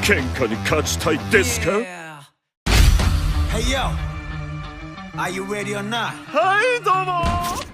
喧嘩に勝ちたいですか？ Hey yo, are you ready or not? はいどうも。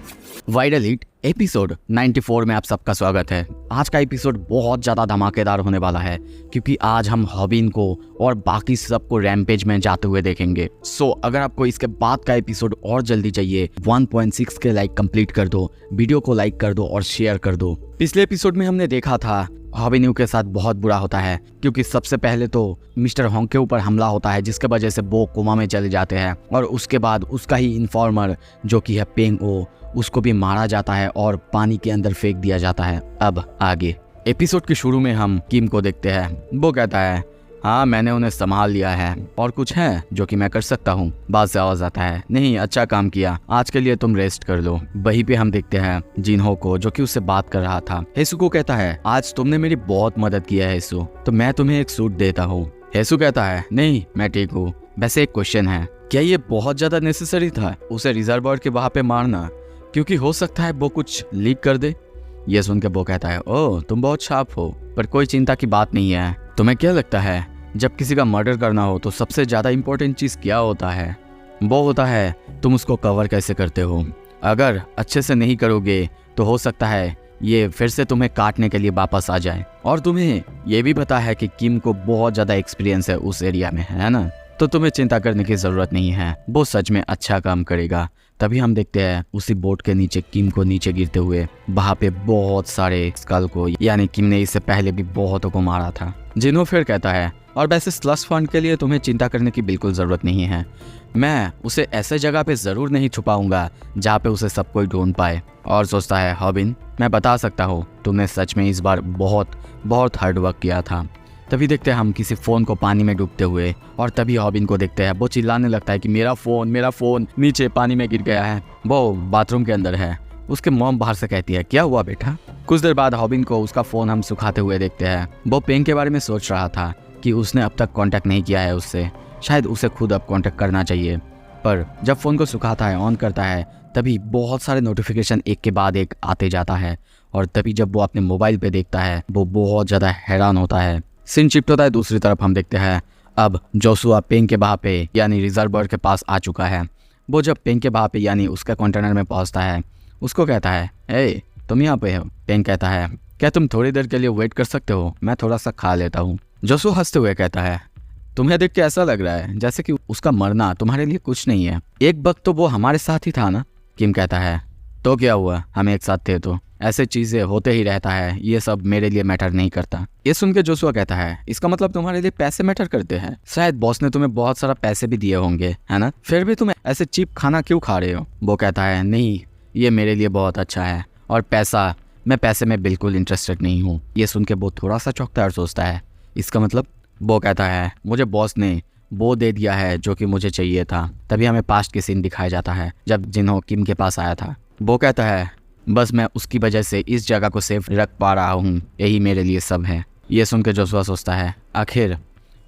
viral hit episode 94 में आप सबका स्वागत है। आज का एपिसोड बहुत ज़्यादा धमाकेदार होने वाला है क्योंकि आज हम हॉबिन को और बाकी सबको रैम्पेज में जाते हुए देखेंगे। सो अगर आपको इसके बाद का एपिसोड और जल्दी चाहिए 1.6 के लाइक कंप्लीट कर दो, वीडियो को लाइक कर दो और शेयर कर दो। पिछले एपिसोड में हमने देखा था हॉबिन के साथ बहुत बुरा होता है क्योंकि सबसे पहले तो मिस्टर होंग के ऊपर हमला होता है जिसके वजह से वो कोमा में चले जाते हैं और उसके बाद उसका ही इन्फॉर्मर जो कि है पेंग ओ, उसको भी मारा जाता है और पानी के अंदर फेंक दिया जाता है। अब आगे एपिसोड के शुरू में हम किम को देखते हैं। वो कहता है हाँ मैंने उन्हें संभाल लिया है और कुछ है जो कि मैं कर सकता हूँ। बात से आवाज आता है नहीं अच्छा काम किया, आज के लिए तुम रेस्ट कर लो। वहीं पे हम देखते हैं जिनहो को जो कि उससे बात कर रहा था। हेसु को कहता है आज तुमने मेरी बहुत मदद किया है हेसु, तो मैं तुम्हें एक सूट देता हूँ। हेसु कहता है नहीं मैं ठीक हूँ। वैसे एक क्वेश्चन है, क्या ये बहुत ज्यादा नेसेसरी था उसे रिजर्वायर के वहां पे मारना, क्योंकि हो सकता है वो कुछ लीक कर दे। ये सुन के वो कहता है ओह तुम बहुत शार्प हो, पर कोई चिंता की बात नहीं है। तुम्हें क्या लगता है जब किसी का मर्डर करना हो तो सबसे ज्यादा इंपॉर्टेंट चीज क्या होता है? वो होता है तुम उसको कवर कैसे करते हो। अगर अच्छे से नहीं करोगे तो हो सकता है ये फिर से तुम्हें काटने के लिए वापस आ जाए। और तुम्हें ये भी पता है कि किम को बहुत ज्यादा एक्सपीरियंस है उस एरिया में, है ना? तो तुम्हें चिंता करने की जरूरत नहीं है, वो सच में अच्छा काम करेगा। तभी हम देखते हैं उसी बोट के नीचे किम को नीचे गिरते हुए। वहां पे बहुत सारे स्कल को, यानी किम ने इससे पहले भी बहुतों को मारा था। जिन्हों फिर कहता है और वैसे स्लश फंड के लिए तुम्हें चिंता करने की बिल्कुल जरूरत नहीं है। मैं उसे ऐसे जगह पे जरूर नहीं छुपाऊंगा जहाँ पे उसे सब कोई ढूंढ पाए। और सोचता है हॉबिन मैं बता सकता हूँ तुमने सच में इस बार बहुत हार्ड वर्क किया था। तभी देखते हैं हम किसी फोन को पानी में डूबते हुए और तभी हॉबिन को देखते हैं। वो चिल्लाने लगता है कि मेरा फोन नीचे पानी में गिर गया है। वो बाथरूम के अंदर है। उसके मॉम बाहर से कहती है क्या हुआ बेटा? कुछ देर बाद हॉबिन को उसका फोन हम सुखाते हुए देखते हैं। वो पेंग के बारे में सोच रहा था कि उसने अब तक कांटेक्ट नहीं किया है उससे, शायद उसे खुद अब कांटेक्ट करना चाहिए। पर जब फ़ोन को सुखाता है, ऑन करता है, तभी बहुत सारे नोटिफिकेशन एक के बाद एक आते जाता है। और तभी जब वो अपने मोबाइल पे देखता है वो बहुत ज़्यादा हैरान होता है। सीन शिफ्ट होता है दूसरी तरफ। हम देखते हैं अब जोशुआ पेंग के वहाँ पे यानी रिजर्वायर के पास आ चुका है। वो जब पेंग के वहाँ पे यानी उसका कंटेनर में पहुँचता है, उसको कहता है ए तुम यहाँ पे हो? पेंग कहता है क्या तुम थोड़ी देर के लिए वेट कर सकते हो, मैं थोड़ा सा खा लेता हूँ। जोशु हंसते हुए कहता है तुम्हें देख के ऐसा लग रहा है जैसे कि उसका मरना तुम्हारे लिए कुछ नहीं है, एक वक्त तो वो हमारे साथ ही था ना? किम कहता है तो क्या हुआ, हम एक साथ थे तो ऐसे चीजें होते ही रहता है, ये सब मेरे लिए मैटर नहीं करता। ये सुन के जोशुआ कहता है इसका मतलब तुम्हारे लिए पैसे मैटर करते हैं? शायद बॉस ने तुम्हें बहुत सारा पैसे भी दिए होंगे, है ना? फिर भी तुम ऐसे चीप खाना क्यों खा रहे हो? वो कहता है नहीं ये मेरे लिए बहुत अच्छा है और मैं पैसे में बिल्कुल इंटरेस्टेड नहीं हूँ। ये सुन के वो थोड़ा सा चौंकता है और सोचता है इसका मतलब? वो कहता है मुझे बॉस ने वो दे दिया है जो कि मुझे चाहिए था। तभी हमें पास्ट के सीन दिखाया जाता है जब जिन्हों किम के पास आया था। वो कहता है बस मैं उसकी वजह से इस जगह को सेफ रख पा रहा हूँ, यही मेरे लिए सब है। ये सुन के जोशुआ सोचता है आखिर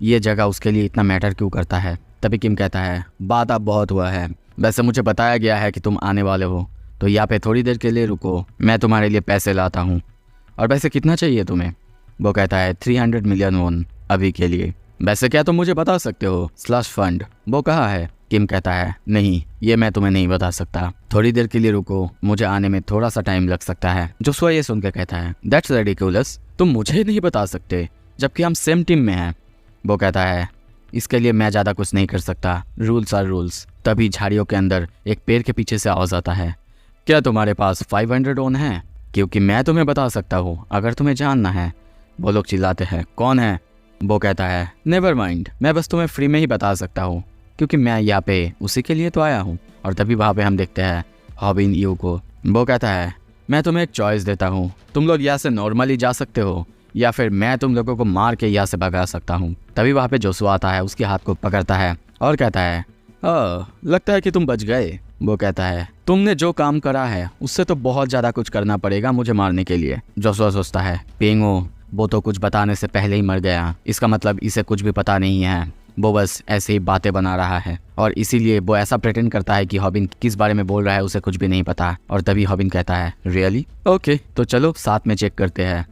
ये जगह उसके लिए इतना मैटर क्यों करता है। तभी किम कहता है बात अब बहुत हुआ है, वैसे मुझे बताया गया है कि तुम आने वाले हो, तो यहाँ पे थोड़ी देर के लिए रुको, मैं तुम्हारे लिए पैसे लाता हूँ। और वैसे कितना चाहिए तुम्हें? वो कहता है 300 मिलियन वॉन अभी के लिए। वैसे क्या तुम मुझे बता सकते हो स्लश फंड वो कहाँ है? किम कहता है नहीं ये मैं तुम्हें नहीं बता सकता, थोड़ी देर के लिए रुको, मुझे आने में थोड़ा सा टाइम लग सकता है। जोशुआ ये सुन के कहता है दैट्स रिडिकुलस, तुम मुझे नहीं बता सकते जबकि हम सेम टीम में हैं। वो कहता है इसके लिए मैं ज़्यादा कुछ नहीं कर सकता, रूल्स आर रूल्स। तभी झाड़ियों के अंदर एक पेड़ के पीछे से आवाज आता है क्या तुम्हारे पास 500 वॉन है? क्योंकि मैं तुम्हें बता सकता हूँ अगर तुम्हें जानना है। वो लोग चिल्लाते हैं कौन है? वो कहता है नेवर माइंड, मैं बस तुम्हें फ्री में ही बता सकता हूँ क्योंकि मैं यहाँ पे उसी के लिए तो आया हूँ। और तभी वहाँ पे हम देखते हैं हॉबिन यू को। वो कहता है मैं तुम्हें एक चॉइस देता हूँ, तुम लोग यहाँ से नॉर्मली जा सकते हो या फिर मैं तुम लोगों को मार के यहाँ से भगा सकता हूँ। तभी वहाँ पे जोशुआ आता है, उसके हाथ को पकड़ता है और कहता है लगता है कि तुम बच गए। वो कहता है तुमने जो काम करा है उससे तो बहुत ज़्यादा कुछ करना पड़ेगा मुझे मारने के लिए। जोशुआ सोचता है पेंगो वो तो कुछ बताने से पहले ही मर गया, इसका मतलब इसे कुछ भी पता नहीं है, वो बस ऐसे ही बातें बना रहा है और इसीलिए वो ऐसा प्रेटेंड करता है कि हॉबिन किस बारे में बोल रहा है उसे कुछ भी नहीं पता। और तभी हॉबिन कहता है रियली? ओके तो चलो साथ में चेक करते हैं,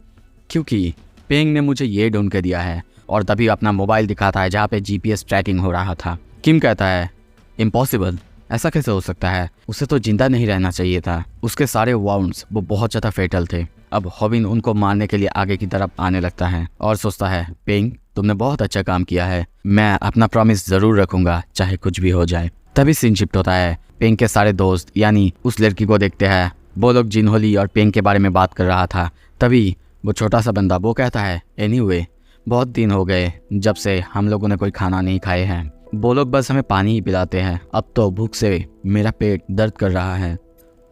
क्योंकि पेंग ने मुझे ये ढूंढ के दिया है और तभी अपना मोबाइल दिखाता है जहाँ पे GPS ट्रैकिंग हो रहा था। किम कहता है इम्पॉसिबल, ऐसा कैसे हो सकता है, उसे तो जिंदा नहीं रहना चाहिए था। उसके सारे वाउंड्स वो बहुत ज़्यादा फेटल थे। अब हॉबिन उनको मारने के लिए आगे की तरफ आने लगता है और सोचता है पेंग तुमने बहुत अच्छा काम किया है, मैं अपना प्रॉमिस ज़रूर रखूंगा चाहे कुछ भी हो जाए। तभी सीन शिफ्ट होता है, पेंग के सारे दोस्त यानी उस लड़की को देखते हैं। वो लोग जिनहोली और पेंग के बारे में बात कर रहा था। तभी वो छोटा सा बंदा वो कहता है एनीवे, बहुत दिन हो गए जब से हम लोगों ने कोई खाना नहीं खाए हैं, वो लोग बस हमें पानी ही पिलाते हैं, अब तो भूख से मेरा पेट दर्द कर रहा है।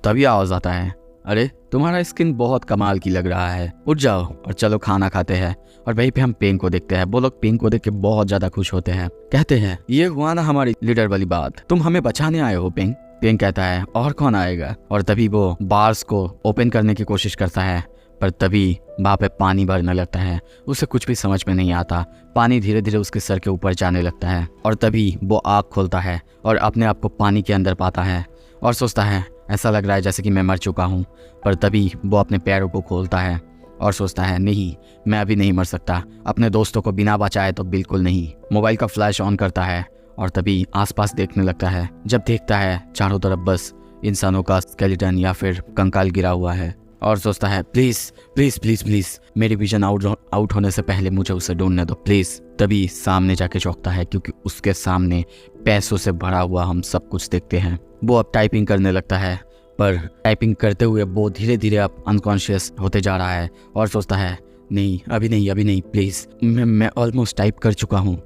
तभी आवाज़ आता है अरे तुम्हारा स्किन बहुत कमाल की लग रहा है, उठ जाओ और चलो खाना खाते हैं। और वहीं पे हम पेंग को देखते हैं। वो लोग पेंग को देख के बहुत ज़्यादा खुश होते हैं, कहते हैं ये हुआ ना हमारी लीडर वाली बात, तुम हमें बचाने आए हो पेंग। पेंग कहता है और कौन आएगा। और तभी वो बार्स को ओपन करने की कोशिश करता है, पर तभी वहाँ पे पानी भरने लगता है। उसे कुछ भी समझ में नहीं आता। पानी धीरे धीरे उसके सर के ऊपर जाने लगता है और तभी वो आँख खोलता है और अपने आप को पानी के अंदर पाता है और सोचता है ऐसा लग रहा है जैसे कि मैं मर चुका हूँ। पर तभी वो अपने पैरों को खोलता है और सोचता है नहीं, मैं अभी नहीं मर सकता, अपने दोस्तों को बिना बचाए तो बिल्कुल नहीं। मोबाइल का फ्लैश ऑन करता है और तभी आसपास देखने लगता है। जब देखता है चारों तरफ बस इंसानों का स्केलेटन या फिर कंकाल गिरा हुआ है और सोचता है प्लीज़ प्लीज़ प्लीज़ प्लीज़ मेरी विजन आउट होने से पहले मुझे उसे ढूंढने दो प्लीज़। तभी सामने जाके चौंकता है क्योंकि उसके सामने पैसों से भरा हुआ हम सब कुछ देखते हैं। वो अब टाइपिंग करने लगता है, पर टाइपिंग करते हुए वो धीरे धीरे अब अनकॉन्शियस होते जा रहा है और सोचता है नहीं अभी नहीं प्लीज़, मैं ऑलमोस्ट टाइप कर चुका हूँ।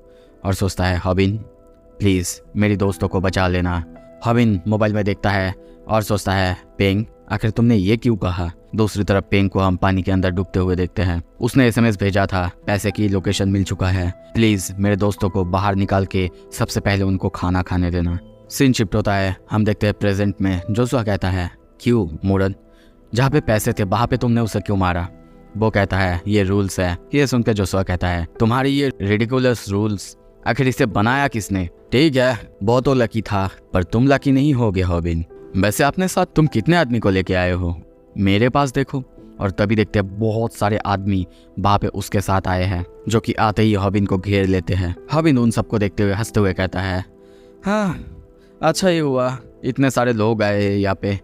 और सोचता है हॉबिन प्लीज़ मेरी दोस्तों को बचा लेना। हॉबिन मोबाइल में देखता है और सोचता है पेंग आखिर तुमने ये क्यों कहा। दूसरी तरफ पेंग को हम पानी के अंदर डूबते हुए देखते हैं। उसने SMS भेजा था, पैसे की लोकेशन मिल चुका है, प्लीज़ मेरे दोस्तों को बाहर निकाल के सबसे पहले उनको खाना खाने देना। सीन शिफ्ट होता है, हम देखते हैं प्रेजेंट में। जोशुआ कहता है क्यों मोरन, जहाँ पे पैसे थे वहाँ पे तुमने उसे क्यों मारा। वो कहता है ये रूल्स है। ये सुनकर जोशुआ कहता है तुम्हारी ये रिडिकुलस रूल्स, आखिर इसे बनाया किसने। ठीक है वो तो लकी था, पर तुम लकी नहीं होगे हॉबिन। वैसे अपने साथ तुम कितने आदमी को लेके आए हो, मेरे पास देखो। और तभी देखते हैं बहुत सारे आदमी वहाँ पे उसके साथ आए हैं, जो कि आते ही हॉबिन को घेर लेते हैं। हॉबिन उन सबको देखते हुए हंसते हुए कहता है हाँ अच्छा ही हुआ इतने सारे लोग आए यहाँ पे,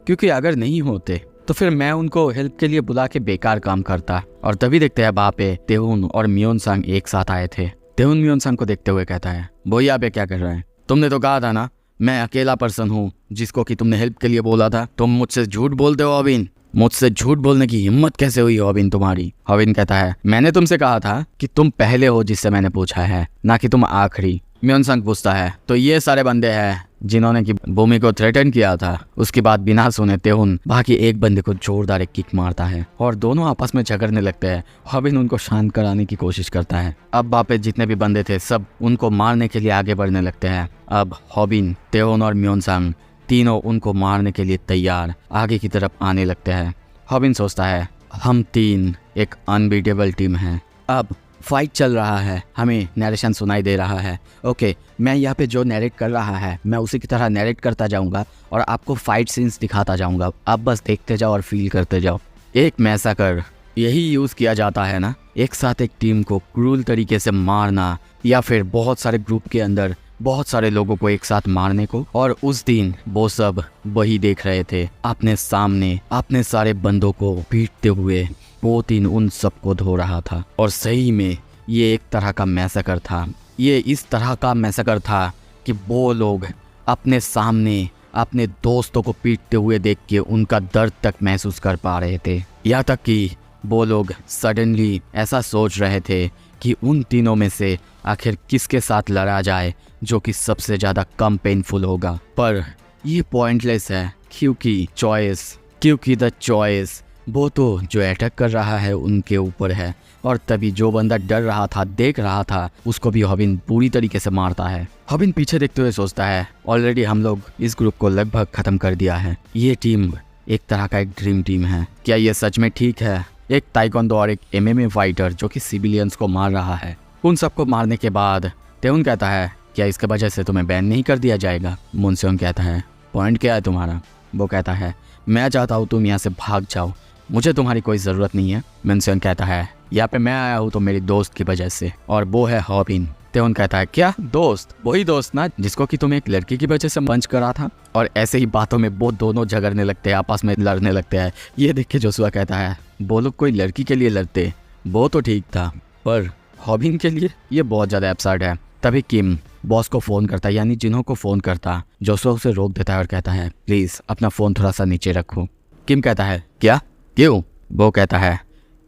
क्योंकि अगर नहीं होते तो फिर मैं उनको हेल्प के लिए बुला के बेकार काम करता। और तभी देखते हैं वहाँ पे तेहुन और मियोनसांग एक साथ आए थे। तेहुन मियोनसांग को देखते हुए कहता है वो यहाँ पे क्या कर रहे हैं, तुमने तो कहा था ना मैं अकेला पर्सन हूँ जिसको कि तुमने हेल्प के लिए बोला था, तुम मुझसे झूठ बोलते हो हॉबिन, मुझसे झूठ बोलने की हिम्मत कैसे हुई हॉबिन तुम्हारी। हॉबिन कहता है मैंने तुमसे कहा था कि तुम पहले हो जिससे मैंने पूछा है, ना कि तुम आखिरी। मियोनसांग पूछता है तो ये सारे बंदे हैं जिन्होंने की भूमि को थ्रेटन किया था। उसके बाद बिना सुने तेहुन बाकी एक बंदे को जोरदार एक किक मारता है और दोनों आपस में झगड़ने लगते हैं। हॉबिन उनको शांत कराने की कोशिश करता है। अब वहाँ पे जितने भी बंदे थे सब उनको मारने के लिए आगे बढ़ने लगते हैं। अब हॉबिन, तेहुन और मियोनसांग तीनों उनको मारने के लिए तैयार आगे की तरफ आने लगते हैं। हॉबिन सोचता है हम तीन एक अनबीटेबल टीम है। अब फाइट चल रहा है, हमें नरेशन सुनाई दे रहा है। ओके मैं यहाँ पे जो नरेट कर रहा है मैं उसी की तरह नरेट करता जाऊँगा और आपको फाइट सीन्स दिखाता जाऊँगा, आप बस देखते जाओ और फील करते जाओ। एक मैसाकर यही यूज़ किया जाता है ना, एक साथ एक टीम को क्रूल तरीके से मारना या फिर बहुत सारे ग्रुप के अंदर बहुत सारे लोगों को एक साथ मारने को। और उस दिन वो सब वही देख रहे थे, अपने सामने अपने सारे बंदों को पीटते हुए वो तीन उन सबको धो रहा था। और सही में ये एक तरह का मैसेकर था। ये इस तरह का मैसेकर था कि वो लोग अपने सामने अपने दोस्तों को पीटते हुए देख के उनका दर्द तक महसूस कर पा रहे थे। यहाँ तक कि वो लोग सडनली ऐसा सोच रहे थे कि उन तीनों में से आखिर किसके साथ लड़ा जाए जो कि सबसे ज़्यादा कम पेनफुल होगा। पर ये पॉइंटलेस है क्योंकि द चॉइस वो तो जो अटैक कर रहा है उनके ऊपर है। और तभी जो बंदा डर रहा था देख रहा था उसको भी हॉबिन पूरी तरीके से मारता है। हॉबिन पीछे देखते हुए सोचता है ऑलरेडी हम लोग इस ग्रुप को लगभग ख़त्म कर दिया है, ये टीम एक तरह का एक ड्रीम टीम है। क्या ये सच में ठीक है, एक ताइक्वांडो और एक MMA फाइटर जो कि सिविलियंस को मार रहा है। उन सबको मारने के बाद तेहुन कहता है क्या इसके वजह से तुम्हें बैन नहीं कर दिया जाएगा। मुनसेओंग कहता है पॉइंट क्या है तुम्हारा। वो कहता है मैं चाहता हूँ तुम यहाँ से भाग जाओ, मुझे तुम्हारी कोई ज़रूरत नहीं है। मुनसेओंग कहता है यहाँ पे मैं आया हूँ तो मेरी दोस्त की वजह से, और वो है हॉबिन। तेहुन कहता है क्या दोस्त? वही दोस्त ना जिसको कि तुम एक लड़की की वजह से मंच करा था। और ऐसे ही बातों में वो दोनों झगड़ने लगते हैं, आपस में लड़ने लगते हैं। ये देख के जोशुआ कहता है वो लोग कोई लड़की के लिए लड़ते, वो तो ठीक था, पर हॉबिन के लिए ये बहुत ज़्यादा एब्सर्ड है। तभी किम बॉस को फ़ोन करता है, यानी जिन्हों को फ़ोन करता। जोशुआ उसे रोक देता है और कहता है प्लीज़ अपना फ़ोन थोड़ा सा नीचे रखो। किम कहता है क्या, क्यों? वो कहता है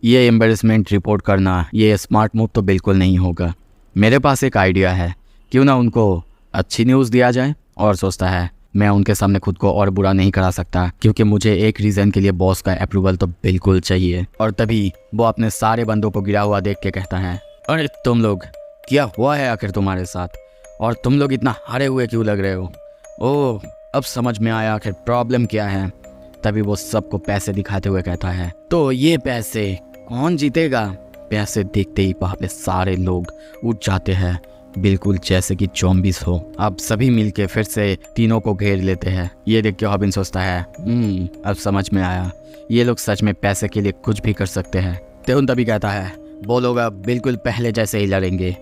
ये एम्बेरसमेंट रिपोर्ट करना, ये स्मार्ट मूव तो बिल्कुल नहीं होगा। मेरे पास एक आइडिया है, क्यों ना उनको अच्छी न्यूज़ दिया जाए। और सोचता है मैं उनके सामने खुद को और बुरा नहीं करा सकता, क्योंकि मुझे एक रीज़न के लिए बॉस का अप्रूवल तो बिल्कुल चाहिए। और तभी वो अपने सारे बंदों को गिरा हुआ देख के कहता है अरे तुम लोग, क्या हुआ है आखिर तुम्हारे साथ? और तुम लोग इतना हारे हुए क्यों लग रहे हो? ओह, अब समझ में आया आखिर प्रॉब्लम क्या है। तभी वो सबको पैसे दिखाते हुए कहता है तो ये पैसे कौन जीतेगा? पैसे देखते ही वहाँ पे सारे लोग उठ जाते हैं, बिल्कुल जैसे कि ज़ॉम्बीज़ हो। अब सभी मिलके फिर से तीनों को घेर लेते हैं। ये देख के हॉबिन सोचता है अब समझ में आया, ये लोग सच में पैसे के लिए कुछ भी कर सकते हैं। तेहुन तभी कहता है वो लोग अब बिल्कुल पहले जैसे ही लड़ेंगे।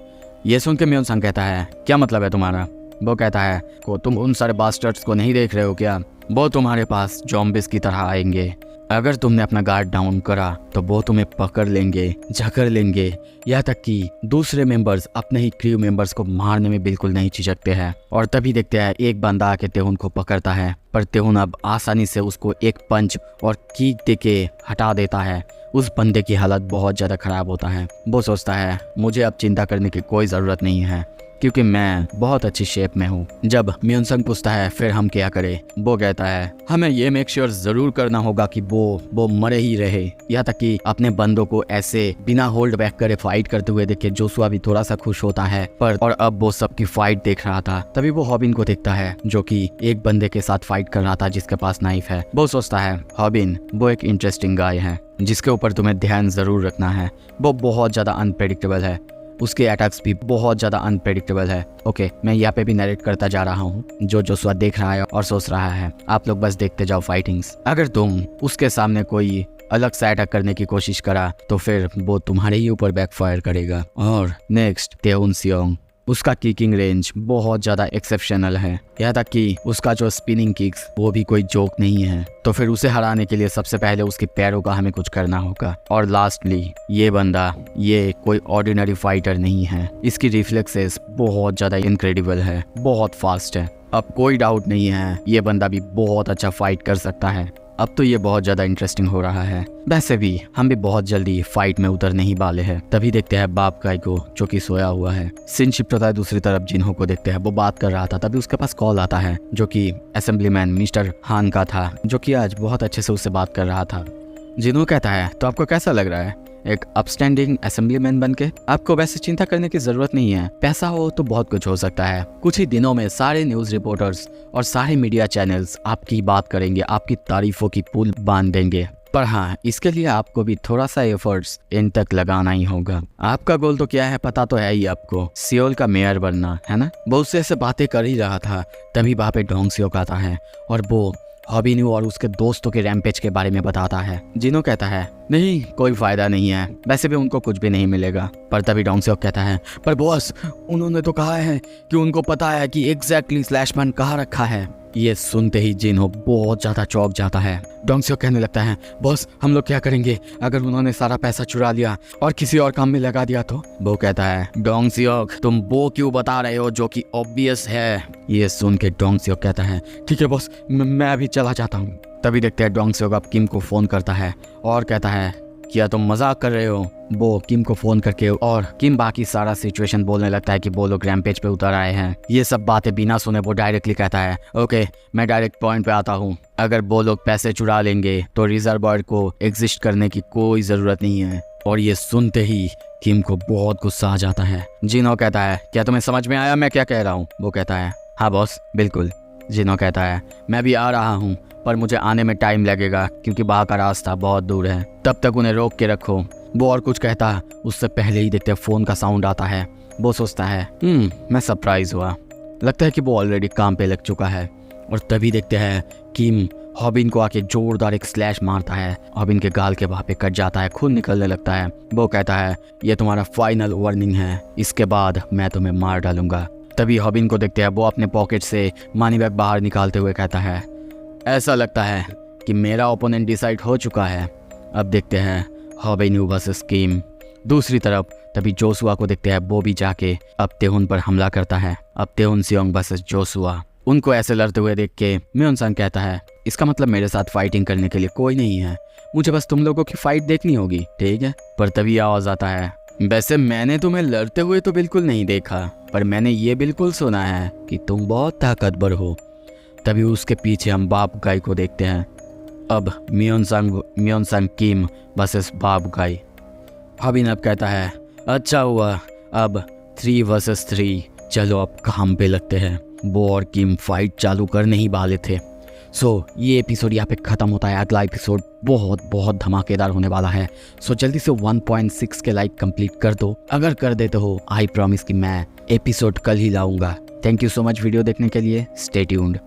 ये सुन के म्योनसंग कहता है क्या मतलब है तुम्हारा? वो कहता है को तुम उन सारे बास्टर्ड्स को नहीं देख रहे हो क्या? वो तुम्हारे पास ज़ॉम्बीज़ की तरह आएंगे। अगर तुमने अपना गार्ड डाउन करा तो वो तुम्हें पकड़ लेंगे, जकड़ लेंगे, यहाँ तक कि दूसरे मेंबर्स अपने ही क्रू मेंबर्स को मारने में बिल्कुल नहीं झिझकते हैं। और तभी देखते हैं एक बंदा आके तेहुन को पकड़ता है, पर तेहुन अब आसानी से उसको एक पंच और किक देके हटा देता है। उस बंदे की हालत बहुत ज़्यादा ख़राब होता है। वो सोचता है मुझे अब चिंता करने की कोई ज़रूरत नहीं है, क्योंकि मैं बहुत अच्छी शेप में हूँ। जब म्योनसंग पूछता है फिर हम क्या करें, वो कहता है हमें ये मेक श्योर जरूर करना होगा कि वो मरे ही रहे। यहाँ तक कि अपने बंदों को ऐसे बिना होल्ड बैक करे फाइट करते हुए देख के जोशुआ भी थोड़ा सा खुश होता है। पर और अब वो सबकी फाइट देख रहा था। तभी वो हॉबिन को देखता है जो कि एक बंदे के साथ फाइट कर रहा था जिसके पास नाइफ है। वो सोचता है हॉबिन वो एक इंटरेस्टिंग गाय है जिसके ऊपर तुम्हें ध्यान जरूर रखना है। वो बहुत ज़्यादा अनप्रेडिक्टेबल है, उसके अटैक्स भी बहुत ज़्यादा अनप्रेडिक्टेबल है। ओके, मैं यहाँ पे भी नरेट करता जा रहा हूँ जो जोशुआ देख रहा है और सोच रहा है। आप लोग बस देखते जाओ फाइटिंग्स। अगर तुम उसके सामने कोई अलग से अटैक करने की कोशिश करा तो फिर वो तुम्हारे ही ऊपर बैकफायर करेगा। और नेक्स्ट तेहुन सियोंग, उसका किकिंग रेंज बहुत ज़्यादा एक्सेप्शनल है, यहाँ तक कि उसका जो स्पिनिंग किक्स वो भी कोई जोक नहीं है। तो फिर उसे हराने के लिए सबसे पहले उसके पैरों का हमें कुछ करना होगा। और लास्टली ये बंदा ये कोई ऑर्डिनरी फाइटर नहीं है, इसकी रिफ्लेक्सेस बहुत ज़्यादा इनक्रेडिबल है, बहुत फास्ट है। अब कोई डाउट नहीं है ये बंदा भी बहुत अच्छा फाइट कर सकता है। अब तो ये बहुत ज़्यादा इंटरेस्टिंग हो रहा है। वैसे भी हम भी बहुत जल्दी फाइट में उतरने ही वाले हैं। तभी देखते हैं बाप गाय को जो कि सोया हुआ है। सीन शिफ्ट होता है दूसरी तरफ, जिन्हों को देखते हैं वो बात कर रहा था। तभी उसके पास कॉल आता है जो कि असेंबलीमैन मिस्टर हान का था, जो कि आज बहुत अच्छे से उससे बात कर रहा था। जिन्हों कहता है तो आपको कैसा लग रहा है एक अपस्टैंडिंग असेंबलीमैन बनके? आपको वैसे चिंता करने की जरूरत नहीं है, पैसा हो तो बहुत कुछ हो सकता है। कुछ ही दिनों में सारे न्यूज रिपोर्टर्स और सारे मीडिया चैनल्स आपकी बात करेंगे, आपकी तारीफों की पुल बांध देंगे। पर हाँ, इसके लिए आपको भी थोड़ा सा एफर्ट्स इन तक लगाना ही होगा। आपका गोल तो क्या है पता तो है ही आपको, सियोल का मेयर बनना, है ना? वो उससे ऐसे बातें कर ही रहा था। तभी वहाँ पे डोंग सियोक आता है और वो हॉबिन्यू और उसके दोस्तों के रैम्पेज के बारे में बताता है। जिन्हों कहता है नहीं कोई फायदा नहीं है, वैसे भी उनको कुछ भी नहीं मिलेगा। पर तभी डोंग सियोक कहता है पर बॉस उन्होंने तो कहा है कि उनको पता है कि एग्जैक्टली स्लैशमैन कहाँ रखा है। ये सुनते ही जिन्हों बहुत ज़्यादा चौंक जाता है। डोंग सियोक कहने लगता है बॉस हम लोग क्या करेंगे अगर उन्होंने सारा पैसा चुरा लिया और किसी और काम में लगा दिया तो? वो कहता है डोंग सियोक तुम वो क्यों बता रहे हो जो कि ऑब्वियस है। ये सुन के डोंग सियोक कहता है ठीक है बॉस मैं अभी चला जाता हूँ। तभी देखते हैं डोंग सियोक अब किम को फ़ोन करता है और कहता है क्या तुम मजाक कर रहे हो? वो किम को फ़ोन करके और किम बाकी सारा सिचुएशन बोलने लगता है कि वो लोग रैम्पेज पे उतर आए हैं। ये सब बातें बिना सुने वो डायरेक्टली कहता है ओके मैं डायरेक्ट पॉइंट पे आता हूँ। अगर वो लोग पैसे चुरा लेंगे तो रिजर्वॉयर को एग्जिस्ट करने की कोई ज़रूरत नहीं है। और ये सुनते ही किम को बहुत गुस्सा आ जाता है। जिन्हों कहता है क्या तुम्हें समझ में आया मैं क्या कह रहा हूँ? वो कहता है हाँ बॉस बिल्कुल। जिन्हों कहता है मैं भी आ रहा हूँ पर मुझे आने में टाइम लगेगा क्योंकि वहाँ का रास्ता बहुत दूर है, तब तक उन्हें रोक के रखो। वो और कुछ कहता है उससे पहले ही देखते फ़ोन का साउंड आता है। वो सोचता है मैं सरप्राइज हुआ, लगता है कि वो ऑलरेडी काम पे लग चुका है। और तभी देखते हैं किम हॉबिन को आके जोरदार एक स्लैश मारता है। हॉबिन के गाल के वहाँ पे कट जाता है, खून निकलने लगता है। वो कहता है ये तुम्हारा फाइनल वार्निंग है, इसके बाद मैं तुम्हें मार डालूंगा। तभी हॉबिन को देखते हैं वो अपने पॉकेट से मनी बैग बाहर निकालते हुए कहता है ऐसा लगता है कि मेरा ओपोनेंट डिसाइड हो चुका है, अब देखते हैं हॉबिन वर्सेस किम। दूसरी तरफ तभी जोसुआ को देखते हैं वो भी जाके अब तेहुन पर हमला करता है। अब तेहुन सियोंग वर्सेस जोसुआ। उनको ऐसे लड़ते हुए देख के म्योनसंग कहता है इसका मतलब मेरे साथ फाइटिंग करने के लिए कोई नहीं है, मुझे बस तुम लोगों की फाइट देखनी होगी, ठीक है। पर तभी आवाज आता है वैसे मैंने तुम्हें लड़ते हुए तो बिल्कुल नहीं देखा, पर मैंने ये बिल्कुल सुना है कि तुम बहुत ताकतवर हो। तभी उसके पीछे हम बाप गाय को देखते हैं। अब म्योनसंग किम वर्सेस बाप गाय। हॉबिन अब कहता है अच्छा हुआ, अब 3 वर्सेस 3, चलो अब काम पे लगते हैं। वो और किम फाइट चालू करने ही वाले थे। ये एपिसोड यहाँ पे ख़त्म होता है। अगला एपिसोड बहुत बहुत धमाकेदार होने वाला है। जल्दी से 1.6 के लाइक कंप्लीट कर दो। अगर कर देते हो आई प्रॉमिस कि मैं एपिसोड कल ही लाऊंगा। Thank you so much video देखने के लिए। Stay tuned.